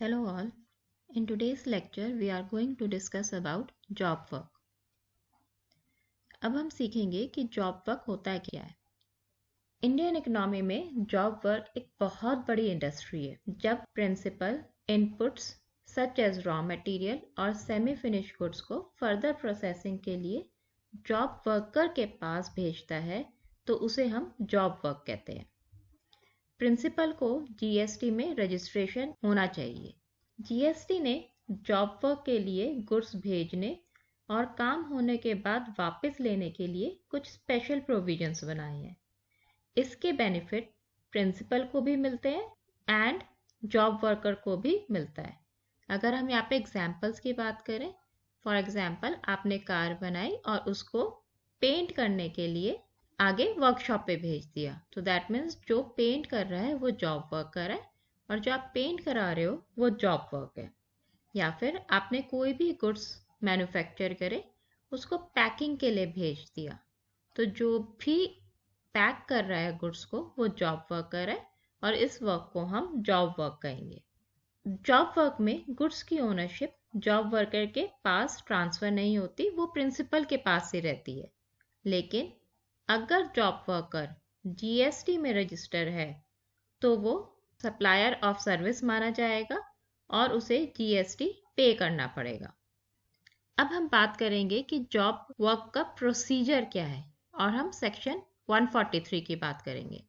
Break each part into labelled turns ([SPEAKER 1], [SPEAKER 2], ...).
[SPEAKER 1] Hello all. In today's lecture we are going to discuss about job work. अब हम सीखेंगे कि job work होता है क्या है। इंडियन इकोनॉमी में जॉब वर्क एक बहुत बड़ी इंडस्ट्री है। जब principal inputs such as raw material और सेमी फिनिश गुड्स को फर्दर प्रोसेसिंग के लिए जॉब वर्कर के पास भेजता है तो उसे हम जॉब वर्क कहते हैं। प्रिंसिपल को जीएसटी में रजिस्ट्रेशन होना चाहिए। जीएसटी ने जॉब वर्क के लिए गुड्स भेजने और काम होने के बाद वापस लेने के लिए कुछ स्पेशल प्रोविजंस बनाए हैं। इसके बेनिफिट प्रिंसिपल को भी मिलते हैं एंड जॉब वर्कर को भी मिलता है। अगर हम यहाँ पे एग्जाम्पल्स की बात करें, फॉर एग्जाम्पल आपने कार बनाई और उसको पेंट करने के लिए आगे वर्कशॉप पे भेज दिया, तो दैट मीन्स जो पेंट कर रहा है वो जॉब वर्कर है और जो आप पेंट करा रहे हो वो जॉब वर्क है। या फिर आपने कोई भी गुड्स मैन्युफैक्चर करे उसको पैकिंग के लिए भेज दिया, तो जो भी पैक कर रहा है गुड्स को वो जॉब वर्कर है और इस वर्क को हम जॉब वर्क कहेंगे। जॉब वर्क में गुड्स की ओनरशिप जॉब वर्कर के पास ट्रांसफर नहीं होती, वो प्रिंसिपल के पास ही रहती है। लेकिन अगर जॉब वर्कर जीएसटी में रजिस्टर है तो वो सप्लायर ऑफ सर्विस माना जाएगा और उसे जीएसटी पे करना पड़ेगा। अब हम बात करेंगे कि जॉब वर्क का प्रोसीजर क्या है और हम सेक्शन 143 की बात करेंगे।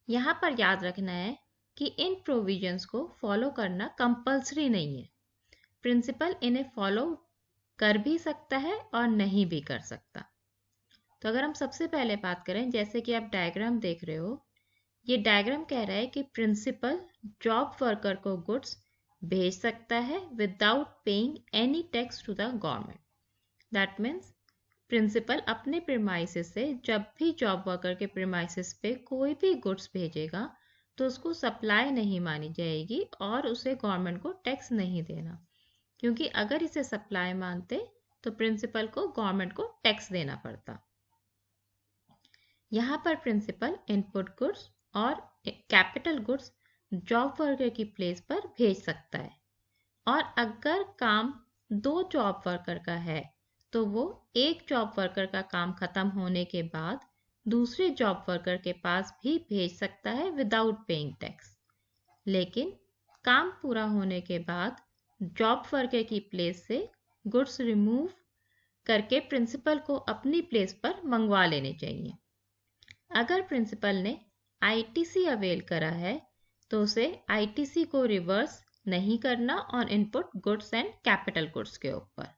[SPEAKER 1] यहाँ पर याद रखना है कि इन प्रोविजंस को फॉलो करना कंपल्सरी नहीं है। प्रिंसिपल इन्हें फॉलो कर भी सकता है और नहीं भी कर सकता। तो अगर हम सबसे पहले बात करें, जैसे कि आप डायग्राम देख रहे हो, ये डायग्राम कह रहा है कि प्रिंसिपल जॉब वर्कर को गुड्स भेज सकता है without paying any tax to the government. That means principal अपने प्रीमाइसेस से जब भी जॉब वर्कर के प्रीमाइसेस पे कोई भी गुड्स भेजेगा तो उसको सप्लाई नहीं मानी जाएगी और उसे गवर्नमेंट को टैक्स नहीं देना, क्योंकि अगर इसे सप्लाई मानते तो प्रिंसिपल को गवर्नमेंट को टैक्स देना पड़ता। यहाँ पर प्रिंसिपल इनपुट गुड्स और कैपिटल गुड्स जॉब वर्कर की प्लेस पर भेज सकता है, और अगर काम दो जॉब वर्कर का है तो वो एक जॉब वर्कर का काम खत्म होने के बाद दूसरे जॉब वर्कर के पास भी भेज सकता है विदाउट पेइंग टैक्स। लेकिन काम पूरा होने के बाद जॉब वर्कर की प्लेस से गुड्स रिमूव करके प्रिंसिपल को अपनी प्लेस पर मंगवा लेने चाहिए। अगर प्रिंसिपल ने आईटीसी अवेल करा है तो उसे आईटीसी को रिवर्स नहीं करना on input goods and capital goods के ऊपर।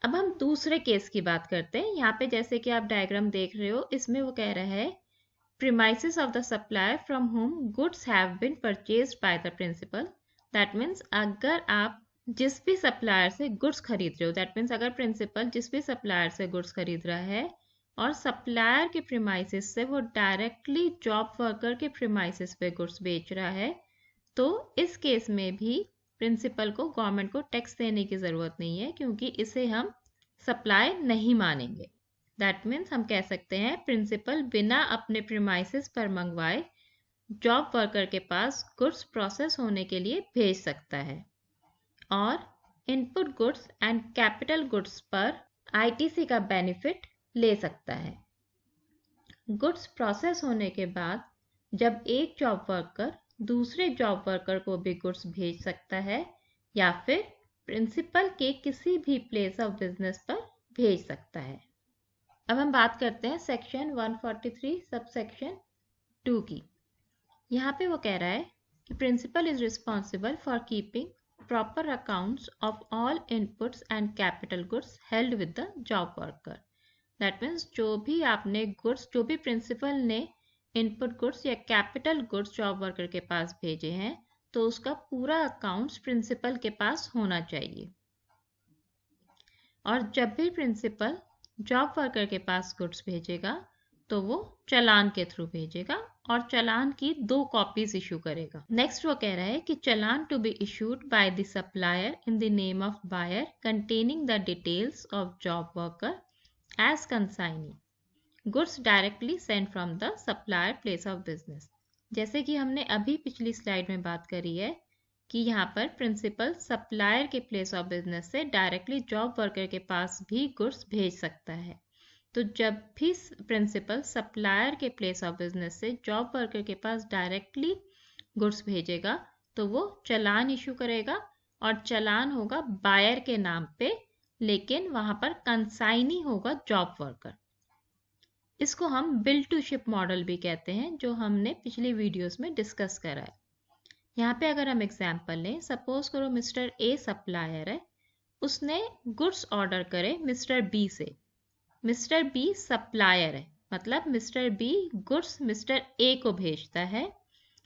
[SPEAKER 1] अब हम दूसरे केस की बात करते हैं। यहाँ पे जैसे कि आप डायग्राम देख रहे हो, इसमें वो कह रहा है premises of the supplier from home goods have been purchased by the principal. That means अगर आप जिस भी सप्लायर से गुड्स खरीद रहे हो, दैट मीन्स अगर प्रिंसिपल जिस भी सप्लायर से गुड्स खरीद रहा है और सप्लायर के प्रीमाइसेस से वो डायरेक्टली जॉब वर्कर के प्रीमाइसेस पे गुड्स बेच रहा है, तो इस केस में भी प्रिंसिपल को गवर्नमेंट को टैक्स देने की ज़रूरत नहीं है, क्योंकि इसे हम सप्लाई नहीं मानेंगे। दैट मीन्स हम कह सकते हैं प्रिंसिपल बिना अपने प्रीमाइसेस पर मंगवाए जॉब वर्कर के पास गुड्स प्रोसेस होने के लिए भेज सकता है और input goods and capital goods पर आईटीसी का बेनिफिट ले सकता है। गुड्स प्रोसेस होने के बाद जब एक जॉब वर्कर दूसरे जॉब वर्कर को भी गुड्स भेज सकता है या फिर प्रिंसिपल के किसी भी प्लेस ऑफ बिजनेस पर भेज सकता है। अब हम बात करते हैं सेक्शन 143 सबसेक्शन 2 की। यहाँ पे वो कह रहा है कि principal is responsible for keeping proper accounts of all inputs and capital goods held with the job worker. That means जो भी आपने गुड्स, जो भी प्रिंसिपल ने इनपुट गुड्स या कैपिटल गुड्स जॉब वर्कर के पास भेजे हैं, तो उसका पूरा अकाउंट्स प्रिंसिपल के पास होना चाहिए। और जब भी प्रिंसिपल जॉब वर्कर के पास गुड्स भेजेगा तो वो चालान के थ्रू भेजेगा और चालान की 2 कॉपीज इशू करेगा। नेक्स्ट वो कह रहा है कि challan to be issued by the supplier in the name of buyer containing the details of job worker as consignee, goods directly sent from the supplier place of business। जैसे कि हमने अभी पिछली स्लाइड में बात करी है कि यहाँ पर प्रिंसिपल सप्लायर के प्लेस ऑफ बिजनेस से डायरेक्टली जॉब वर्कर के पास भी गुड्स भेज सकता है। तो जब भी प्रिंसिपल सप्लायर के प्लेस ऑफ बिजनेस से जॉब वर्कर के पास डायरेक्टली गुड्स भेजेगा तो वो चालान इशू करेगा, और चालान होगा बायर के नाम पे, लेकिन वहां पर कंसाइनी होगा जॉब वर्कर। इसको हम बिल टू शिप मॉडल भी कहते हैं, जो हमने पिछली वीडियोस में डिस्कस करा है। यहाँ पे अगर हम एग्जांपल लें, सपोज करो मिस्टर ए सप्लायर है, उसने गुड्स ऑर्डर करे मिस्टर बी से। मिस्टर बी सप्लायर है, मतलब Mister B goods Mister A को भेजता है,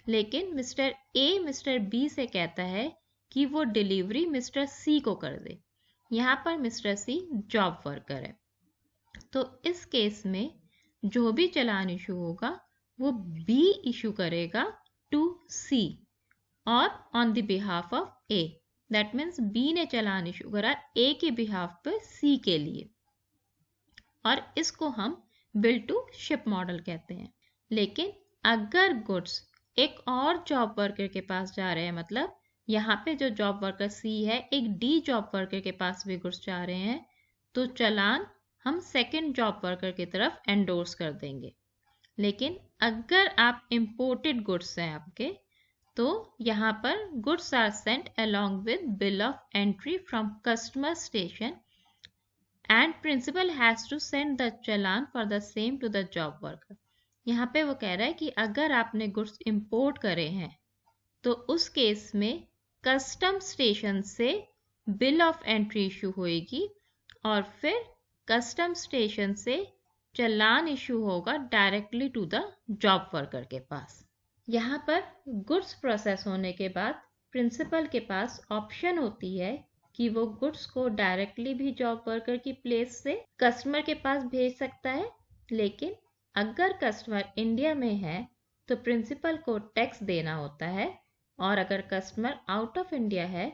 [SPEAKER 1] लेकिन मिस्टर ए मिस्टर बी से कहता है कि वो डिलीवरी मिस्टर सी को कर दे। यहाँ पर मिस्टर सी जॉब वर्कर है, तो इस केस में जो भी चालान इशू होगा वो बी इशू करेगा टू सी और on the behalf of A. That means B ने चालान इशू करा ए के बिहाफ पे सी के लिए, और इसको हम बिल टू शिप मॉडल कहते हैं। लेकिन अगर गुड्स एक और जॉब वर्कर के पास जा रहे हैं, मतलब यहाँ पे जो जॉब वर्कर सी है एक डी जॉब वर्कर के पास भी गुड्स जा रहे हैं, तो चालान हम सेकंड जॉब वर्कर की तरफ एंडोर्स कर देंगे। लेकिन अगर आप इंपोर्टेड गुड्स हैं आपके, तो यहाँ पर goods are sent along with bill of entry from customer station and principal has to send the challan for the same to the job worker. यहाँ पे वो कह रहा है कि अगर आपने गुड्स इंपोर्ट करे हैं तो उस केस में कस्टम स्टेशन से बिल ऑफ एंट्री इशू होएगी, और फिर कस्टम स्टेशन से चालान इशू होगा directly to the job worker के पास। यहाँ पर गुड्स प्रोसेस होने के बाद प्रिंसिपल के पास ऑप्शन होती है कि वो गुड्स को डायरेक्टली भी जॉब वर्कर की प्लेस से कस्टमर के पास भेज सकता है, लेकिन अगर कस्टमर इंडिया में है तो प्रिंसिपल को टैक्स देना होता है, और अगर कस्टमर आउट ऑफ इंडिया है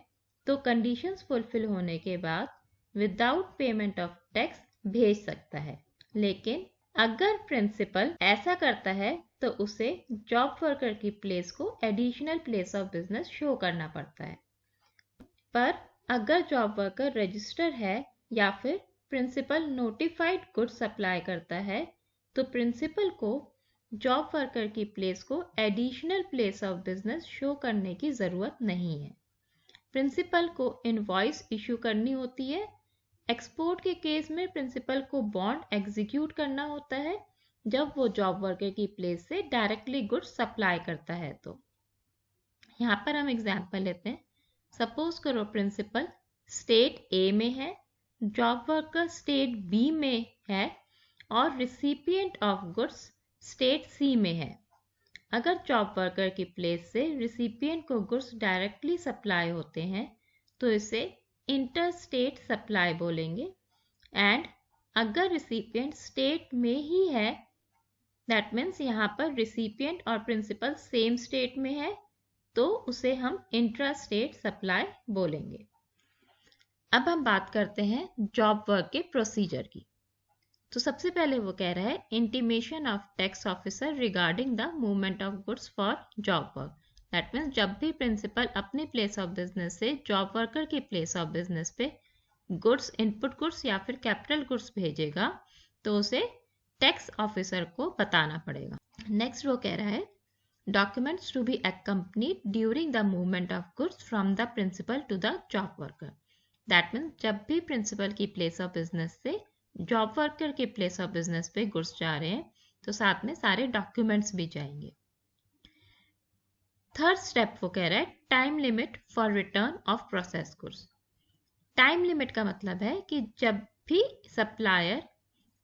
[SPEAKER 1] तो कंडीशंस फुलफिल होने के बाद विदाउट पेमेंट ऑफ टैक्स भेज सकता है। लेकिन अगर प्रिंसिपल ऐसा करता है तो उसे जॉब वर्कर की प्लेस को additional place of business show करना पड़ता है। पर अगर जॉब वर्कर रजिस्टर है या फिर प्रिंसिपल नोटिफाइड गुड्स सप्लाई करता है, तो प्रिंसिपल को जॉब वर्कर की प्लेस को additional place of business show करने की जरूरत नहीं है। प्रिंसिपल को इनवॉइस इशू करनी होती है। एक्सपोर्ट के केस में प्रिंसिपल को बॉन्ड एग्जीक्यूट करना होता है जब वो जॉब वर्कर की प्लेस से डायरेक्टली गुड्स सप्लाई करता है। तो यहाँ पर हम एग्जांपल लेते हैं। सपोज करो प्रिंसिपल स्टेट ए में है, जॉब वर्कर स्टेट बी में है और रिसिपिएंट ऑफ गुड्स स्टेट सी में है। अगर जॉब वर्कर की प्लेस से रिसिपिएंट को गुड्स डायरेक्टली सप्लाई होते हैं तो इसे इंटर स्टेट सप्लाई बोलेंगे, एंड अगर रिसिपिएंट स्टेट में ही है, दैट मीन्स यहाँ पर रिसिपिएंट और प्रिंसिपल सेम स्टेट में है, तो उसे हम इंट्रा स्टेट सप्लाई बोलेंगे। अब हम बात करते हैं जॉब वर्क के प्रोसीजर की। तो सबसे पहले वो कह रहा है intimation of tax officer regarding the movement of goods for job work. That means जब भी प्रिंसिपल अपने प्लेस ऑफ बिजनेस से जॉब वर्कर के प्लेस ऑफ बिजनेस पे गुड्स, इनपुट गुड्स या फिर कैपिटल गुड्स भेजेगा तो उसे टैक्स ऑफिसर को बताना पड़ेगा। नेक्स्ट वो कह रहा है documents to be accompanied during the movement of goods from the principal to the job worker. That means जब भी प्रिंसिपल की प्लेस ऑफ बिजनेस से जॉब वर्कर के प्लेस ऑफ बिजनेस पे गुड्स जा रहे हैं तो साथ में सारे डॉक्यूमेंट्स भी जाएंगे। थर्ड स्टेप वो कह रहा है time limit for return of process goods. Time limit का मतलब है कि जब भी सप्लायर,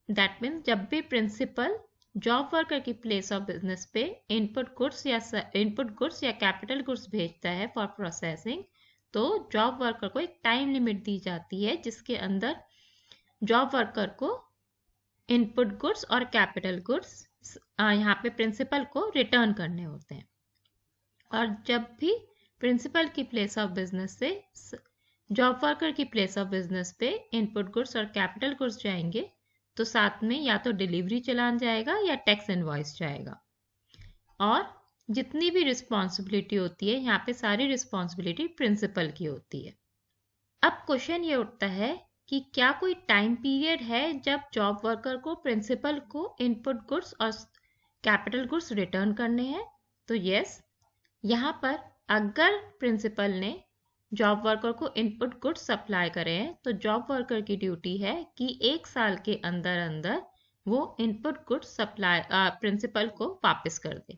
[SPEAKER 1] दैट मीन्स जब भी प्रिंसिपल जॉब वर्कर की प्लेस ऑफ बिजनेस पे इनपुट गुड्स या कैपिटल गुड्स भेजता है फॉर प्रोसेसिंग, तो जॉब वर्कर को एक टाइम लिमिट दी जाती है जिसके अंदर जॉब वर्कर को इनपुट गुड्स और कैपिटल गुड्स यहाँ पे प्रिंसिपल को रिटर्न करने होते हैं। और जब भी प्रिंसिपल की प्लेस ऑफ बिजनेस से जॉब वर्कर की प्लेस ऑफ बिजनेस पे इनपुट गुड्स और कैपिटल गुड्स जाएंगे तो साथ में या तो डिलीवरी चालान जाएगा या टैक्स इनवॉइस जाएगा। और जितनी भी रिस्पॉन्सिबिलिटी होती है यहाँ पे सारी रिस्पॉन्सिबिलिटी प्रिंसिपल की होती है। अब क्वेश्चन ये उठता है कि क्या कोई टाइम पीरियड है जब जॉब वर्कर को प्रिंसिपल को इनपुट गुड्स और कैपिटल गुड्स रिटर्न करने हैं? तो यस, यहाँ पर अगर प्रिंसिपल ने जॉब वर्कर को इनपुट गुड्स सप्लाई करे हैं तो जॉब वर्कर की ड्यूटी है कि 1 साल के अंदर अंदर वो इनपुट गुड्स सप्लाई प्रिंसिपल को वापस कर दे।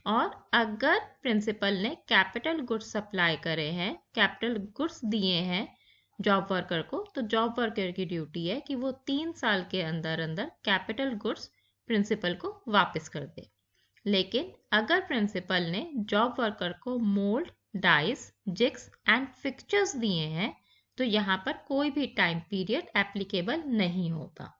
[SPEAKER 1] और अगर प्रिंसिपल ने कैपिटल गुड्स सप्लाई करे हैं, कैपिटल गुड्स दिए हैं जॉब वर्कर को, तो जॉब वर्कर की ड्यूटी है कि वो 3 साल के अंदर अंदर कैपिटल गुड्स प्रिंसिपल को वापस कर दे। लेकिन अगर प्रिंसिपल ने जॉब वर्कर को mould, dice, jigs and fixtures दिए हैं तो यहाँ पर कोई भी टाइम पीरियड एप्लीकेबल नहीं होगा।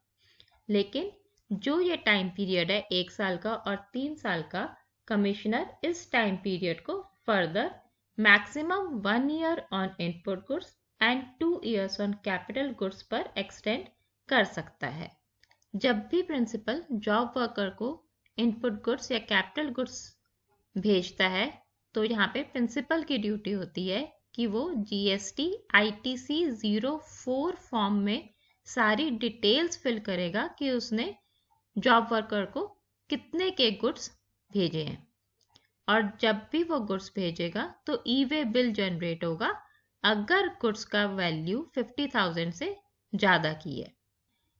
[SPEAKER 1] लेकिन जो ये टाइम पीरियड है 1 साल का और 3 साल का, कमिश्नर इस टाइम पीरियड को further maximum 1 year on input goods and 2 years on capital goods पर एक्सटेंड कर सकता है। जब भी प्रिंसिपल जॉब वर्कर को इनपुट गुड्स या कैपिटल गुड्स भेजता है तो यहाँ पे प्रिंसिपल की ड्यूटी होती है कि वो GST ITC 04 फॉर्म में सारी डिटेल्स फिल करेगा कि उसने जॉब वर्कर को कितने के गुड्स भेजे हैं। और जब भी वो गुड्स भेजेगा तो ई-वे बिल जनरेट होगा अगर गुड्स का वैल्यू 50,000 से ज़्यादा की है।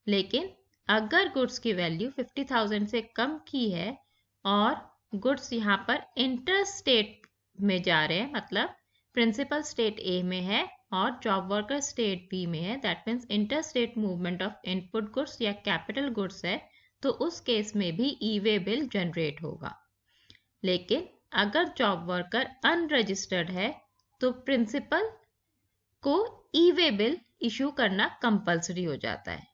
[SPEAKER 1] लेकिन अगर गुड्स की वैल्यू 50,000 से कम की है और गुड्स यहाँ पर इंटर स्टेट में जा रहे हैं, मतलब प्रिंसिपल स्टेट A में है और जॉब वर्कर स्टेट B में है, that means inter state movement of input goods या कैपिटल गुड्स है, तो उस केस में भी ई-वे बिल जनरेट होगा। लेकिन अगर जॉब वर्कर अनरजिस्टर्ड है तो प्रिंसिपल को ई-वे बिल इशू करना कंपल्सरी हो जाता है।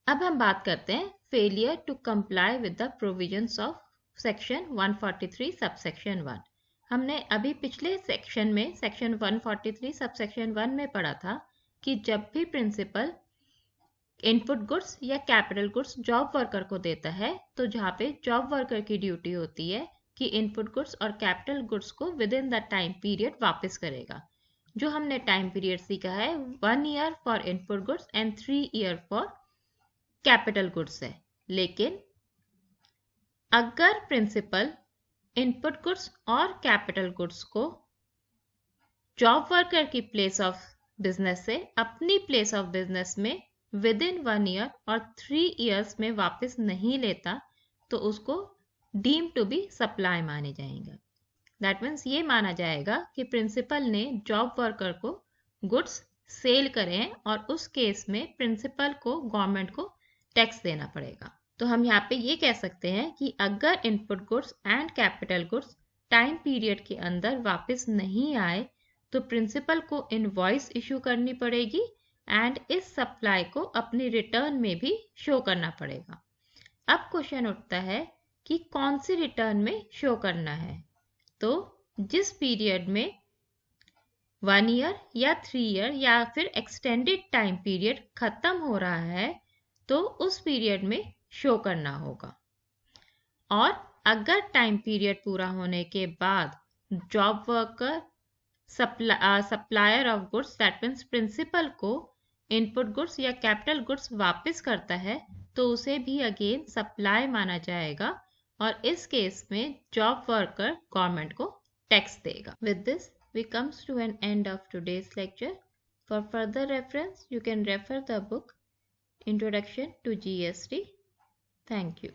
[SPEAKER 1] अब हम बात करते हैं failure to comply with the provisions of section 143 subsection 1। हमने अभी पिछले सेक्शन में सेक्शन 143 सबसेक्शन 1 में पढ़ा था कि जब भी प्रिंसिपल इनपुट गुड्स या कैपिटल गुड्स जॉब वर्कर को देता है तो जहाँ पे जॉब वर्कर की ड्यूटी होती है कि इनपुट गुड्स और कैपिटल गुड्स को with in the time period वापस करेगा। जो हमने टाइम पीरियड सीखा है 1 year for input goods and 3 year for capital goods है। लेकिन अगर प्रिंसिपल इनपुट गुड्स और कैपिटल गुड्स को जॉब वर्कर की प्लेस ऑफ बिजनेस से अपनी प्लेस ऑफ बिजनेस में विद इन 1 ईयर और 3 ईयर्स में वापस नहीं लेता तो उसको डीम टू बी सप्लाई माने जाएंगे। दैट मीन्स ये माना जाएगा कि प्रिंसिपल ने जॉब वर्कर को गुड्स सेल करे हैं और उस केस में प्रिंसिपल को गवर्नमेंट को टैक्स देना पड़ेगा। तो हम यहाँ पे ये कह सकते हैं कि अगर input goods and capital goods time period के अंदर वापस नहीं आए तो प्रिंसिपल को इनवॉइस इशू करनी पड़ेगी एंड इस सप्लाई को अपनी रिटर्न में भी शो करना पड़ेगा। अब क्वेश्चन उठता है कि कौन सी रिटर्न में शो करना है। तो जिस पीरियड में 1 ईयर या 3 ईयर या फिर एक्सटेंडेड टाइम पीरियड खत्म हो रहा है तो उस पीरियड में शो करना होगा। और अगर टाइम पीरियड पूरा होने के बाद job worker supplier of goods that means principal को इनपुट गुड्स या कैपिटल गुड्स वापस करता है तो उसे भी अगेन सप्लाई माना जाएगा और इस केस में जॉब वर्कर गवर्नमेंट को टैक्स देगा। With this we comes to an end of today's lecture. For further reference, you can refer the book Introduction to GST. Thank you.